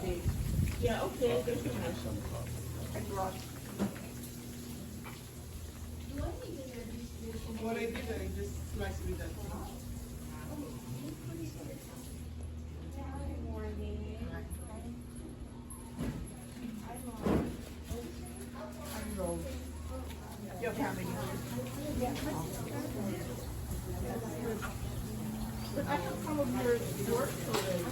big. Yeah, okay, there's a nice one. I brought. What I did, I just sliced with that. Your family. But I have some of your work already.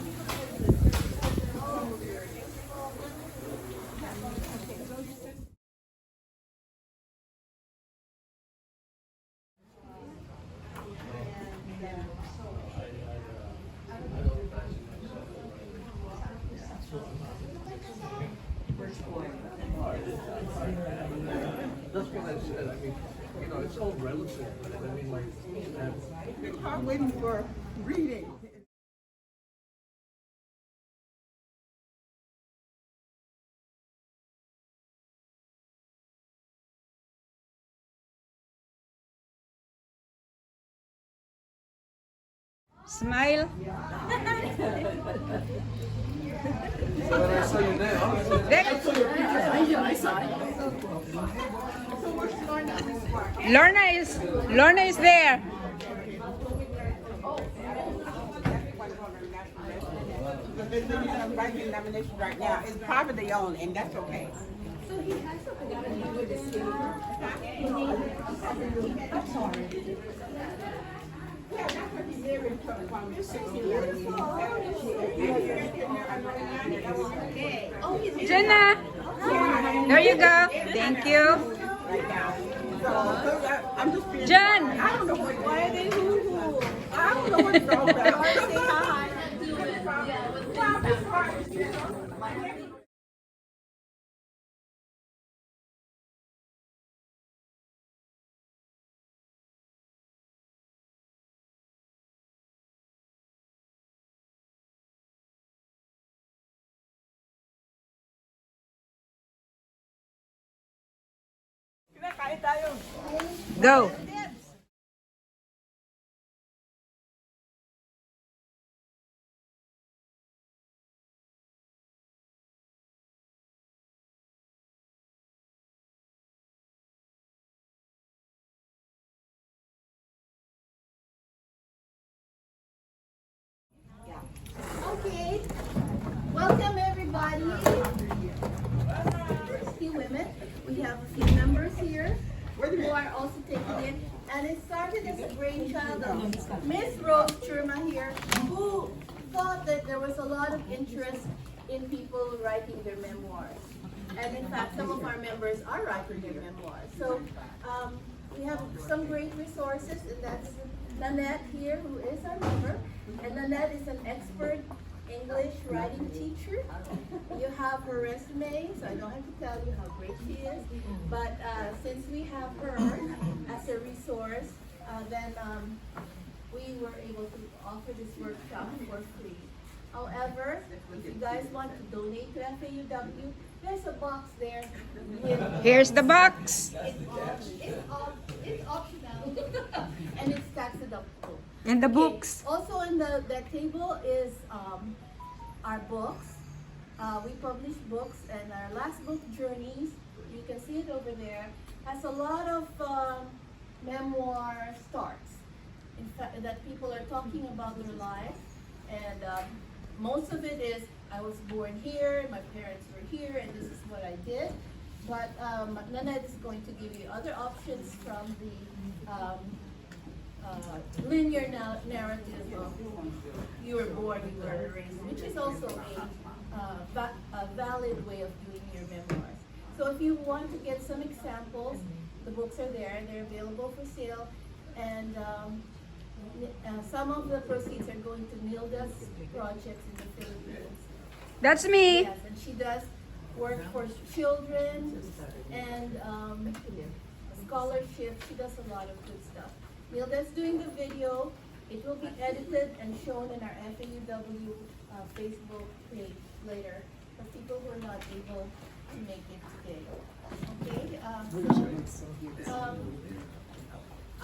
That's what I said. I mean, you know, it's all relative. I mean, like, I'm waiting for reading. Smile. so when I saw you there, I saw it. So where's Lorna? Lorna is there. Writing nomination right now. It's privately owned, and that's okay. So he has something to do with the state. Yeah, that's what he's married from. Jenna. There you go. Thank you. I'm just being. Jen. I don't know what. Why are they hoo-hoo? I don't know what's wrong with that. Say hi. Go. Okay. Welcome everybody. A few women. We have a few members here who are also taking it. And it started as a brainchild of Miss Rose Churma here, who thought that there was a lot of interest in people writing their memoirs. And in fact, some of our members are writing their memoirs. So we have some great resources, and that's Nanette here, who is our member. And Nanette is an expert English writing teacher. You have her resume, so I don't have to tell you how great she is. But since we have her as a resource, then we were able to offer this workshop for free. However, if you guys want to donate to FAUW, there's a box there. Here's the box. It's optional, and it's tax deductible. And the books. Also in that table is our books. We publish books, and our last book, Journeys, you can see it over there, has a lot of memoir starts. In fact, that people are talking about their life, and most of it is, I was born here, my parents were here, and this is what I did. But Nanette is going to give you other options from the linear narrative of you were born, you were raised, which is also a valid way of doing your memoirs. So if you want to get some examples, the books are there, they're available for sale, and some of the proceeds are going to Nilda's projects in the Philippines. That's me. Yes, and she does work for children and scholarship. She does a lot of good stuff. Nilda's doing the video. It will be edited and shown in our FAUW Facebook page later for people who are not able to make it today. Okay?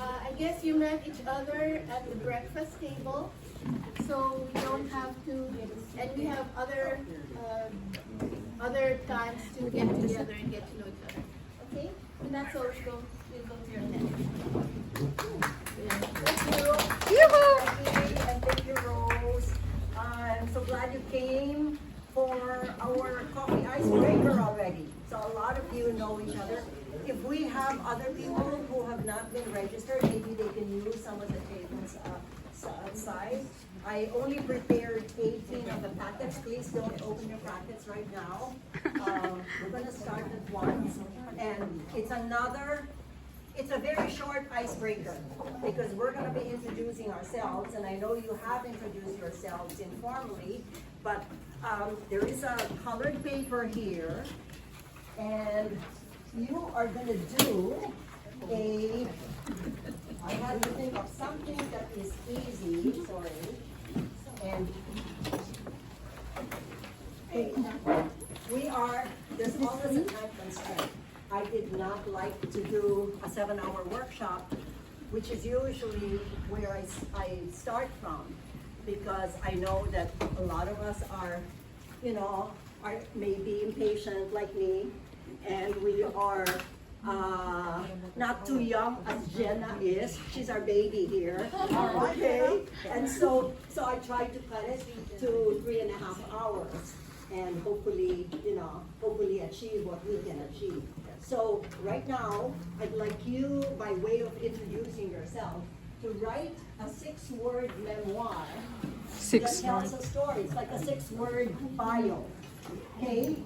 I guess you met each other at the breakfast table, so we don't have to, and we have other times to get together and get to know each other. Okay? And that's all. We'll go to your next. Thank you. Yoo-hoo! And thank you, Rose. I'm so glad you came for our coffee icebreaker already. So a lot of you know each other. If we have other people who have not been registered, maybe they can use some of the tables outside. I only prepared 18 of the packets. Please don't open your packets right now. We're going to start at once. And it's a very short icebreaker because we're going to be introducing ourselves. And I know you have introduced yourselves informally, but there is a colored paper here. And you are going to do I had to think of something that is easy, sorry. And there's always a time constraint. I did not like to do a 7-hour workshop, which is usually where I start from, because I know that a lot of us are maybe impatient like me, and we are not too young as Jenna is. She's our baby here. Okay, and so I tried to cut it to 3.5 hours, and hopefully achieve what we can achieve. So right now, I'd like you, by way of introducing yourself, to write a 6-word memoir that tells a story. It's like a 6-word bio. Okay?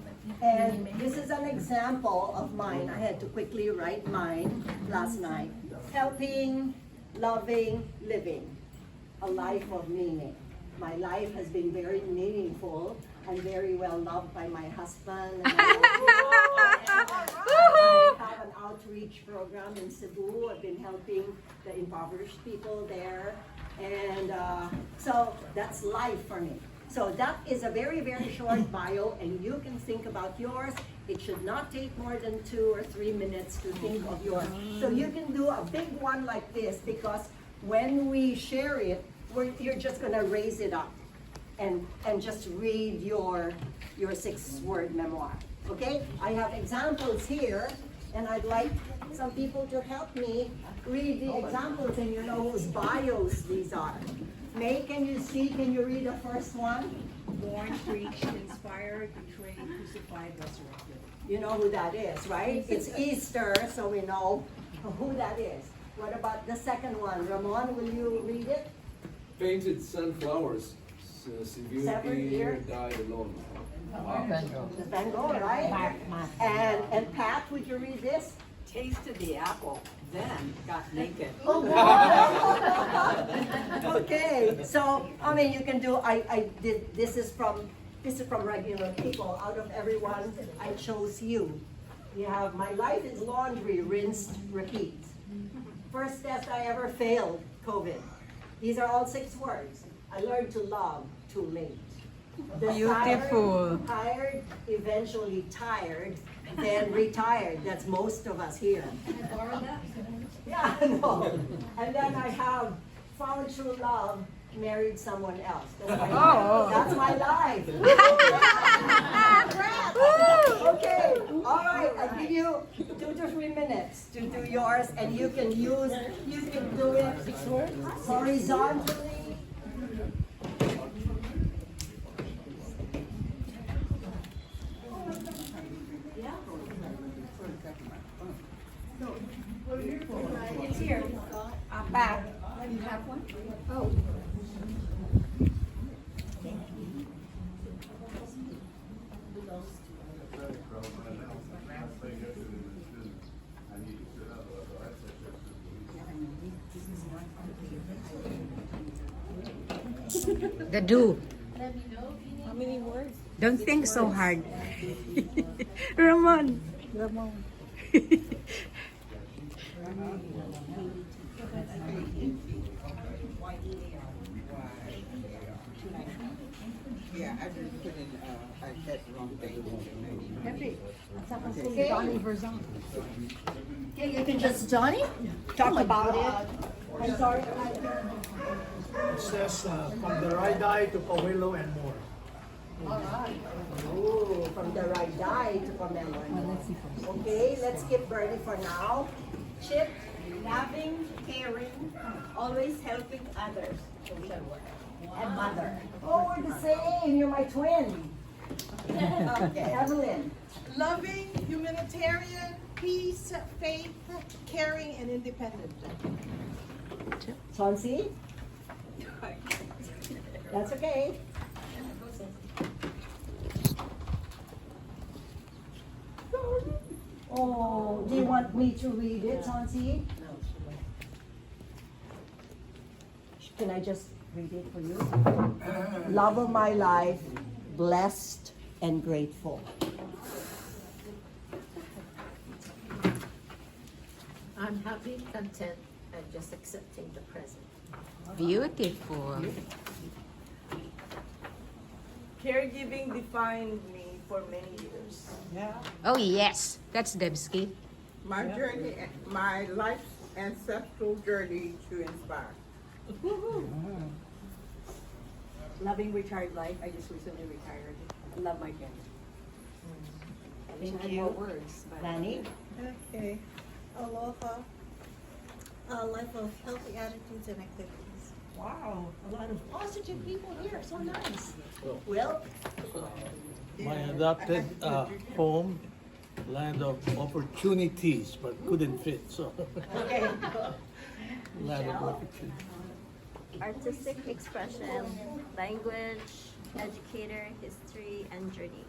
And this is an example of mine. I had to quickly write mine last night. Helping, loving, living. A life of meaning. My life has been very meaningful. I'm very well loved by my husband. And I have an outreach program in Cebu. I've been helping the impoverished people there. And so that's life for me. So that is a very, very short bio, and you can think about yours. It should not take more than 2 or 3 minutes to think of yours. So you can do a big one like this, because when we share it, you're just gonna raise it up and just read your 6-word memoir, okay? I have examples here, and I'd like some people to help me read the examples, and you know whose bios these are. May, can you read the first one? Born, preached, inspired, betrayed, crucified, resurrected. You know who that is, right? It's Easter, so we know who that is. What about the second one? Ramon, will you read it? Painted sunflowers. Severely died alone. Van Gogh, right? And Pat, would you read this? Tasted the apple, then got naked. Oh, okay, so I mean, you can do. This is from regular people. Out of everyone, I chose you. You have my life is laundry, rinsed, repeat. First test I ever failed, COVID. These are all 6 words. I learned to love too late. Beautiful. Tired, eventually tired, then retired. That's most of us here. Can I borrow that? Yeah, I know. And then I have found true love, married someone else. That's my life. Okay, all right. I give you 2 to 3 minutes to do yours, and you can do it horizontally. It's here. Back. You have one? Oh. The do. Let me know if you need. How many words? Don't think so hard. Ramon. Yeah, I just put in, I said the wrong thing. Okay, you can just, Johnny, talk about it. I'm sorry. It says from the right eye to Pawelo and more. Ooh, from the right eye to Pamela. Okay, let's skip Bernie for now. Chip, loving, caring, always helping others. And mother. Oh, we're the same. You're my twin. Okay, Evelyn. Loving, humanitarian, peace, faith, caring, and independent. Chauncey? That's okay. Oh, do you want me to read it, Chauncey? Can I just read it for you? Love of my life, blessed and grateful. I'm happy, content, and just accepting the present. Beautiful. Caregiving defined me for many years. Oh yes, that's Debski. My journey, my life's ancestral journey to inspire. Loving retired life. I just recently retired. I love my family. I wish I had more words. But Danny? Okay. Aloha. A life of healthy attitudes and activities. Wow, a lot of positive people here. So nice. Will? My adopted home, land of opportunities, but couldn't fit, so. Okay. Land of opportunities. Artistic expression, language, educator, history, and journey.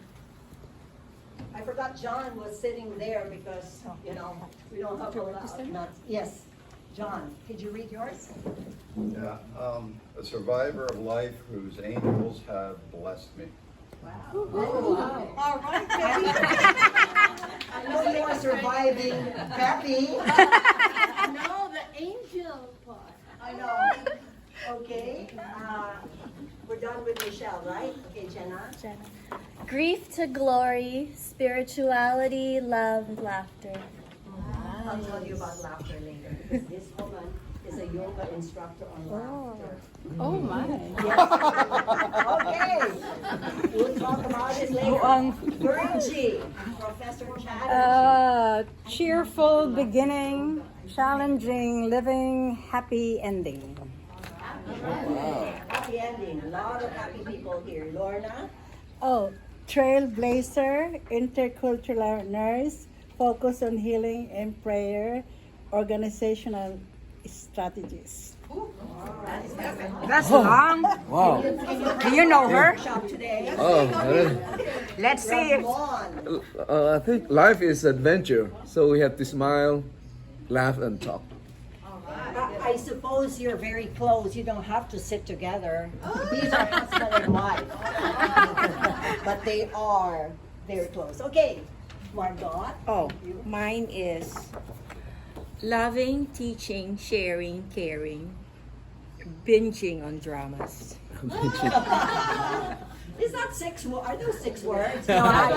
I forgot John was sitting there because, you know, we don't have a lot. Yes, John, could you read yours? Yeah, a survivor of life whose angels have blessed me. Wow. All right, Peppy. I know you are surviving, Peppy. No, the angel part. I know. Okay, we're done with Michelle, right? Okay, Jenna. Grief to glory, spirituality, love, laughter. I'll tell you about laughter later, because this woman is a yoga instructor on laughter. Oh my. Okay, we'll talk about it later. Virgie, Professor Chad. Cheerful beginning, challenging living, happy ending. Happy ending. A lot of happy people here. Lorna. Oh, trailblazer, intercultural nurse, focus on healing and prayer, organizational strategies. That's long. Wow. Do you know her? Shop today. Oh, really? Let's see if Ramon. I think life is adventure, so we have to smile, laugh, and talk. I suppose you're very close. You don't have to sit together. These are husband and wife. But they are very close. Okay, Margot. Oh, mine is loving, teaching, sharing, caring, binging on dramas. Is that are those 6 words? No, I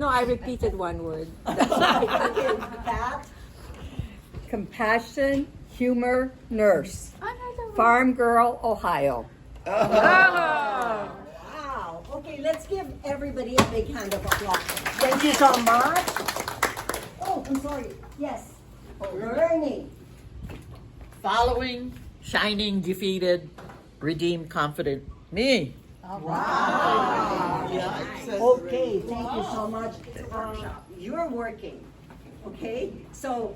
I repeated one word. Okay, Pat. Compassion, humor, nurse. Farm girl, Ohio. Wow. Okay, let's give everybody a big hand of applause. Thank you so much. Oh, I'm sorry. Yes. Bernie. Following, shining, defeated, redeemed, confident. Me. Wow. Okay, thank you so much. You're working. Okay, so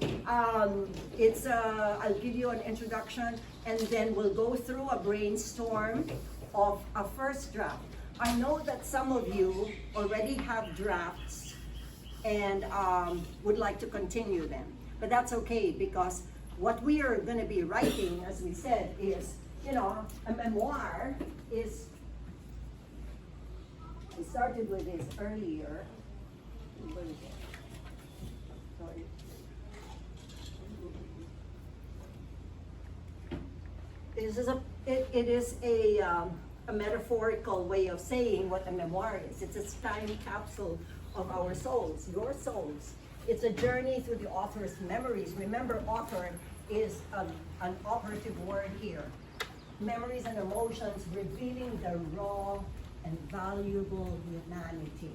it's I'll give you an introduction, and then we'll go through a brainstorm of a first draft. I know that some of you already have drafts and would like to continue them, but that's okay, because what we are going to be writing, as we said, is, you know, a memoir is. We started with this earlier. Where is it? Sorry. It is a a metaphorical way of saying what a memoir is. It's a time capsule of our souls, your souls. It's a journey through the author's memories. Remember, author is an operative word here. Memories and emotions revealing the raw and valuable humanity,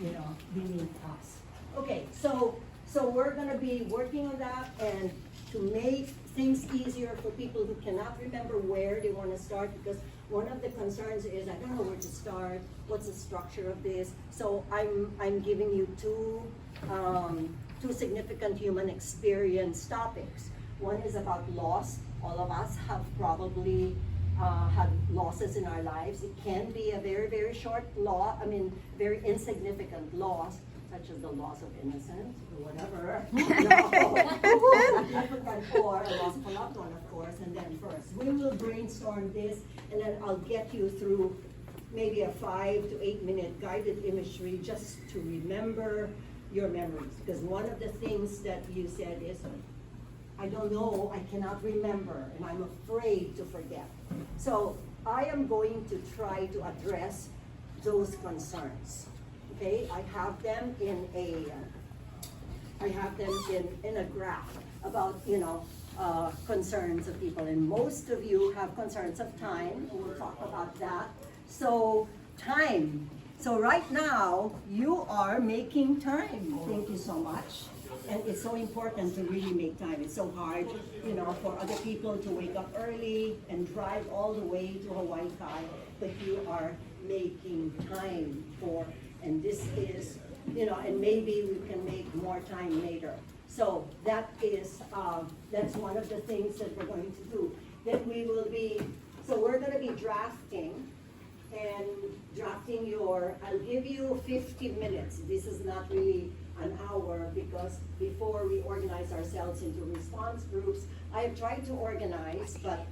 you know, beneath us. Okay, so we're gonna be working on that, and to make things easier for people who cannot remember where they want to start, because one of the concerns is I don't know where to start, what's the structure of this. So I'm giving you two significant human experience topics. One is about loss. All of us have probably had losses in our lives. It can be a very, very short loss, very insignificant loss, such as the loss of innocence or whatever. Or a loss of a loved one, of course. And then first, we will brainstorm this, and then I'll get you through maybe a 5 to 8 minute guided imagery just to remember your memories. Because one of the things that you said is, I don't know, I cannot remember, and I'm afraid to forget. So I am going to try to address those concerns. Okay, I have them in a graph about, concerns of people, and most of you have concerns of time. We'll talk about that. So time. So right now you are making time. Thank you so much. And it's so important to really make time. It's so hard, for other people to wake up early and drive all the way to Hawaii, but you are making time for. And this is, and maybe we can make more time later. So that is, that's one of the things that we're going to do. Then we're going to be drafting I'll give you 50 minutes. This is not really an hour, because before we organize ourselves into response groups, I have tried to organize, but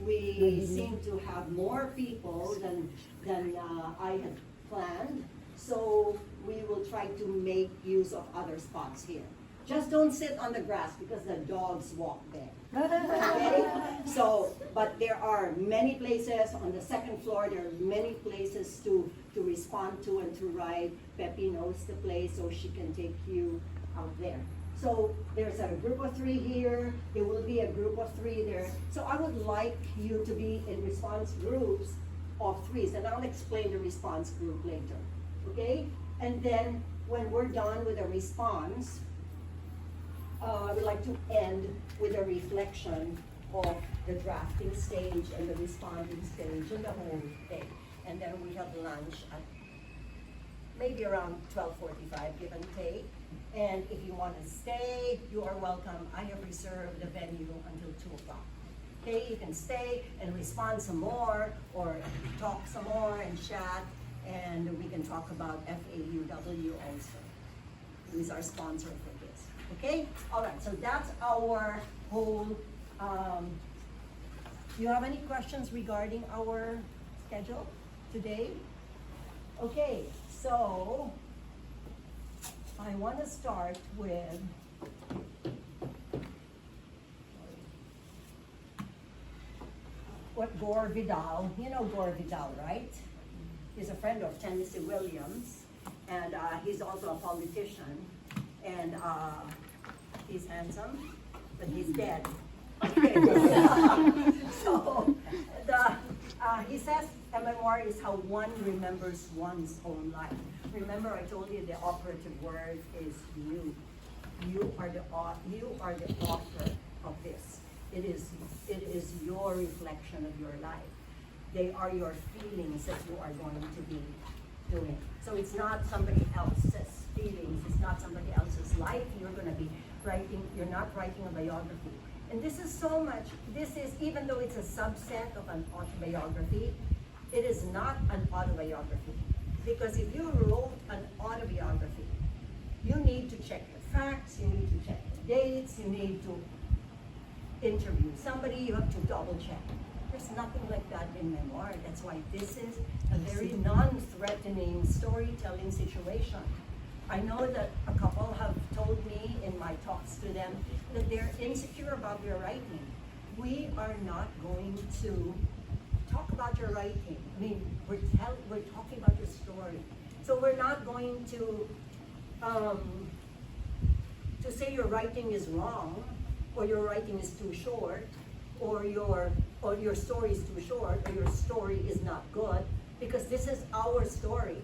we seem to have more people than I had planned. So we will try to make use of other spots here. Just don't sit on the grass, because the dogs walk there. Okay? But there are many places on the second floor. There are many places to respond to and to ride. Pepe knows the place, so she can take you out there. So there's a group of 3 here. There will be a group of 3 there. So I would like you to be in response groups of 3s, and I'll explain the response group later. Okay? And then when we're done with a response, I would like to end with a reflection of the drafting stage and the responding stage and the whole thing. And then we have lunch at maybe around 12:45, give and take. And if you want to stay, you are welcome. I have reserved the venue until 2 o'clock. Okay, you can stay and respond some more, or talk some more and chat, and we can talk about FAUW also, who is our sponsor for this. Okay, all right, so that's our whole, do you have any questions regarding our schedule today? Okay, so I want to start with what Gore Vidal, you know Gore Vidal, right? He's a friend of Tennessee Williams, and he's also a politician, and he's handsome, but he's dead. Okay. So he says a memoir is how one remembers one's own life. Remember, I told you the operative word is you. You are the author of this. It is your reflection of your life. They are your feelings that you are going to be doing. So it's not somebody else's feelings. It's not somebody else's life. You're going to be writing. You're not writing a biography. And this is so much. This is, even though it's a subset of an autobiography, it is not an autobiography. Because if you wrote an autobiography, you need to check the facts, you need to check the dates, you need to interview somebody, you have to double check. There's nothing like that in memoir. That's why this is a very non-threatening storytelling situation. I know that a couple have told me in my talks to them that they're insecure about their writing. We are not going to talk about your writing. I mean, we're talking about your story. So we're not going to say your writing is wrong, or your writing is too short, or your story is too short, or your story is not good, because this is our story.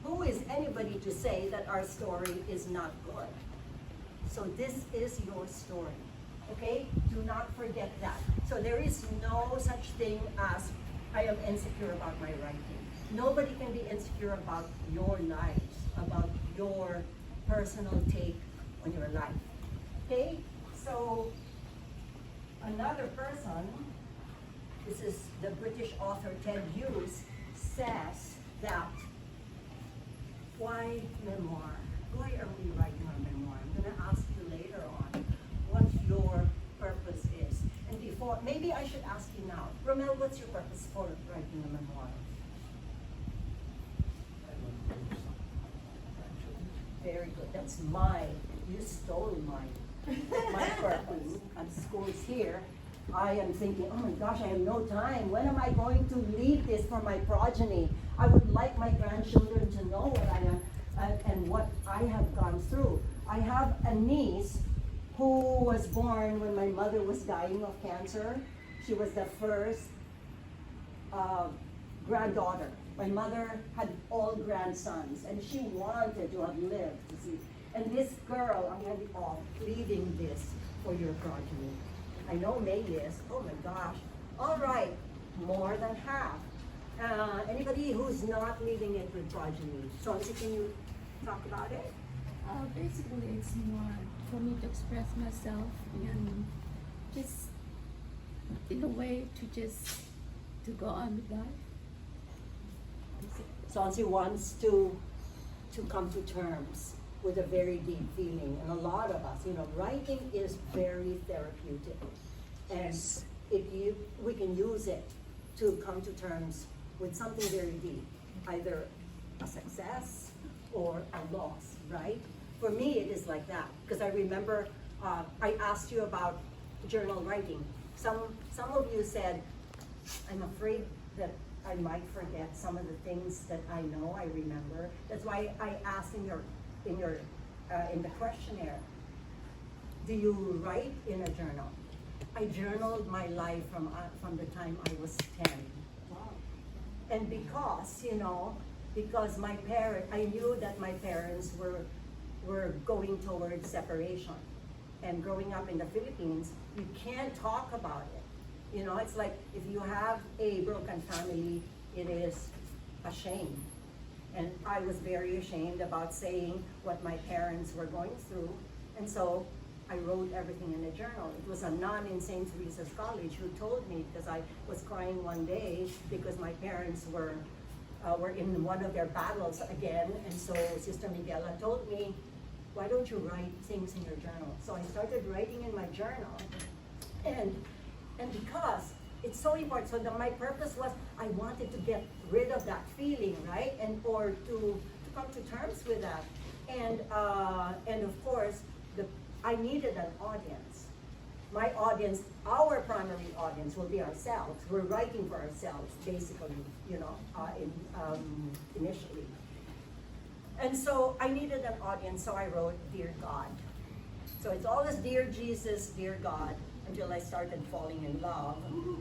Who is anybody to say that our story is not good? So this is your story, okay? Do not forget that. So there is no such thing as I am insecure about my writing. Nobody can be insecure about your lives, about your personal take on your life, okay? So another person, this is the British author Ted Hughes, says that, why memoir? Why are we writing a memoir? I'm going to ask you later on what your purpose is. And before, maybe I should ask you now, Romel, what's your purpose for writing a memoir? Very good. That's mine. You stole mine. My purpose at schools here. I am thinking, oh my gosh, I have no time. When am I going to leave this for my progeny? I would like my grandchildren to know what I am and what I have gone through. I have a niece who was born when my mother was dying of cancer. She was the first granddaughter. My mother had all grandsons, and she wanted to have lived to see. And this girl, I'm going to be off, leaving this for your progeny. I know May is. Oh my gosh. All right, more than half. Anybody who's not leaving it with progeny? Chauncey, can you talk about it? Basically, it's more for me to express myself and just in a way to go on with life. Chauncey wants to come to terms with a very deep feeling, and a lot of us, writing is very therapeutic, and we can use it to come to terms with something very deep, either a success or a loss, right? For me, it is like that, because I remember I asked you about journal writing. Some of you said, I'm afraid that I might forget some of the things that I know I remember. That's why I asked in the questionnaire, do you write in a journal? I journaled my life from the time I was 10. Wow. And because I knew that my parents were going towards separation. And growing up in the Philippines, you can't talk about it. It's like if you have a broken family, it is a shame. And I was very ashamed about saying what my parents were going through. And so I wrote everything in a journal. It was a nun in St. Teresa's College who told me, because I was crying one day because my parents were in one of their battles again. And so Sister Miguela told me, why don't you write things in your journal? So I started writing in my journal. And because it's so important, so my purpose was I wanted to get rid of that feeling, right? Or to come to terms with that. And of course, I needed an audience. My audience, our primary audience will be ourselves. We're writing for ourselves, basically, initially. And so I needed an audience, so I wrote Dear God. So it's always Dear Jesus, Dear God, until I started falling in love.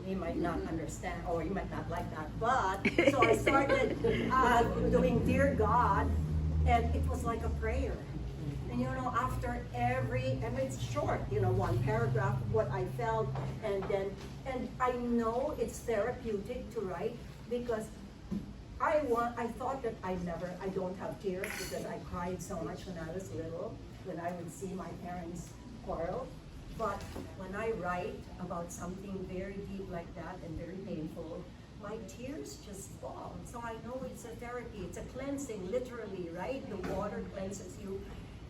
You might not understand, or you might not like that, but so I started doing Dear God, and it was like a prayer. And after and it's short, one paragraph, what I felt, and I know it's therapeutic to write, because I thought that I don't have tears because I cried so much when I was little, when I would see my parents quarrel. But when I write about something very deep like that and very painful, my tears just fall. So I know it's a therapy, it's a cleansing, literally, right? The water cleanses you.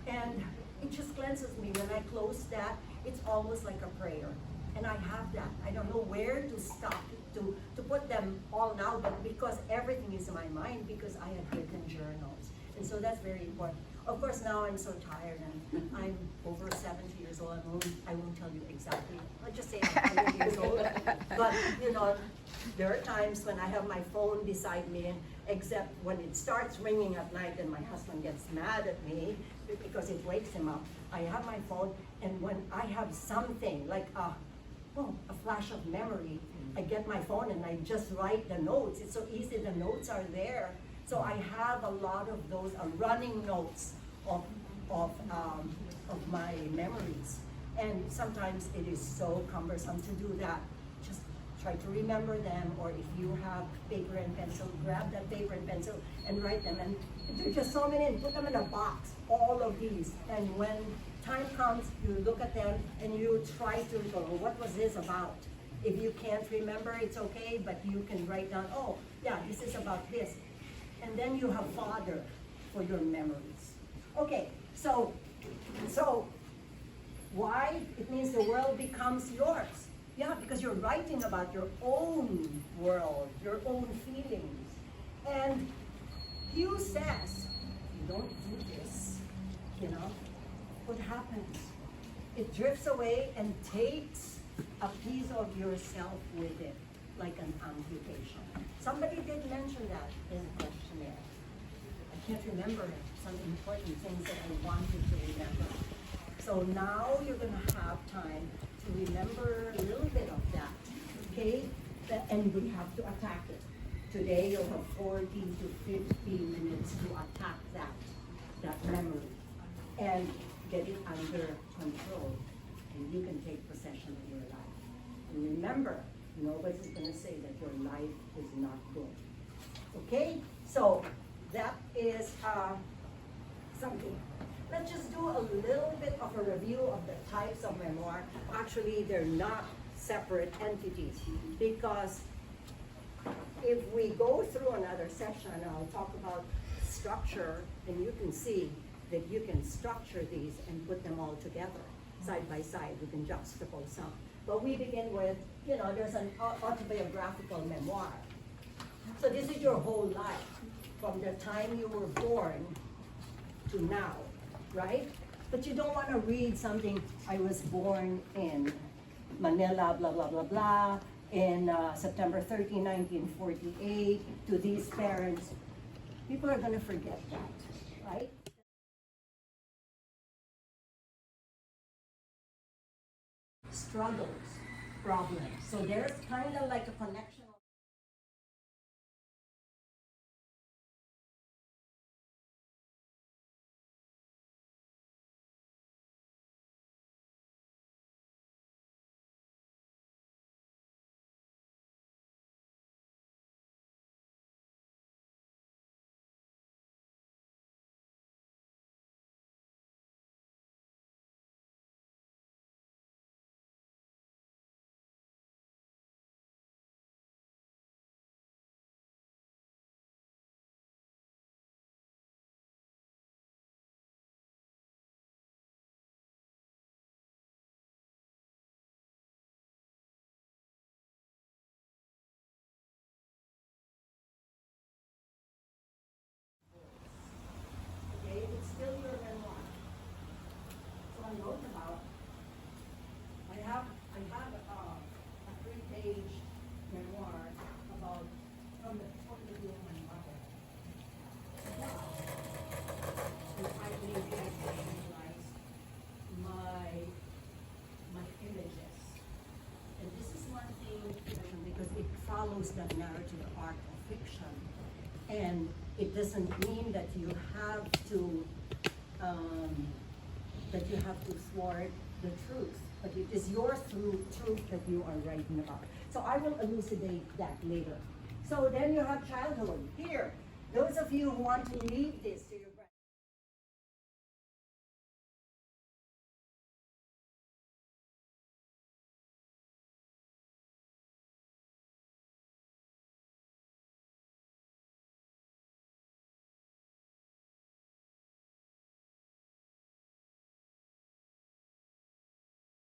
And it just cleanses me. When I close that, it's almost like a prayer. And I have that. I don't know where to stop, to put them all now, but because everything is in my mind, because I have written journals. And so that's very important. Of course, now I'm so tired and I'm over 70 years old. I won't tell you exactly. I'll just say I'm 100 years old. But, you know, there are times when I have my phone beside me, and except when it starts ringing at night and my husband gets mad at me because it wakes him up. I have my phone, and when I have something like a flash of memory, I get my phone and I just write the notes. It's so easy, the notes are there. So I have a lot of those running notes of my memories. And sometimes it is so cumbersome to do that. Just try to remember them, or if you have paper and pencil, grab that paper and pencil and write them. And there are just so many, and put them in a box, all of these. And when time comes, you look at them and you try to go, what was this about? If you can't remember, it's okay, but you can write down, oh, yeah, this is about this. And then you have fodder for your memories. Okay, so why? It means the world becomes yours. Yeah, because you're writing about your own world, your own feelings. And Hugh says, you don't do this, you know, what happens? It drifts away and takes a piece of yourself with it, like an amputation. Somebody did mention that in the questionnaire. I can't remember some important things that I wanted to remember. So now you're going to have time to remember a little bit of that, okay? And we have to attack it. Today you'll have 40 to 50 minutes to attack that memory and get it under control, and you can take possession of your life. And remember, nobody's going to say that your life is not good. Okay? So that is something. Let's just do a little bit of a review of the types of memoir. Actually, they're not separate entities, because if we go through another session, I'll talk about structure, and you can see that you can structure these and put them all together, side by side. You can juxtapose some. But we begin with, you know, there's an autobiographical memoir. So this is your whole life, from the time you were born to now, right? But you don't want to read something, I was born in Manila, blah, blah, blah, blah, in September 13, 1948, to these parents. People are going to forget that, right? Struggles, problems. So there's kind of like a connection. It's still your memoir. So I wrote about, I have a 3-page memoir about, from the point of view of my mother. And I believe I visualize my images. And this is one thing, because it follows the narrative arc of fiction. And it doesn't mean that you have to thwart the truth, but it is your truth that you are writing about. So I will elucidate that later. So then you have childhood. Here, those of you who want to leave this to your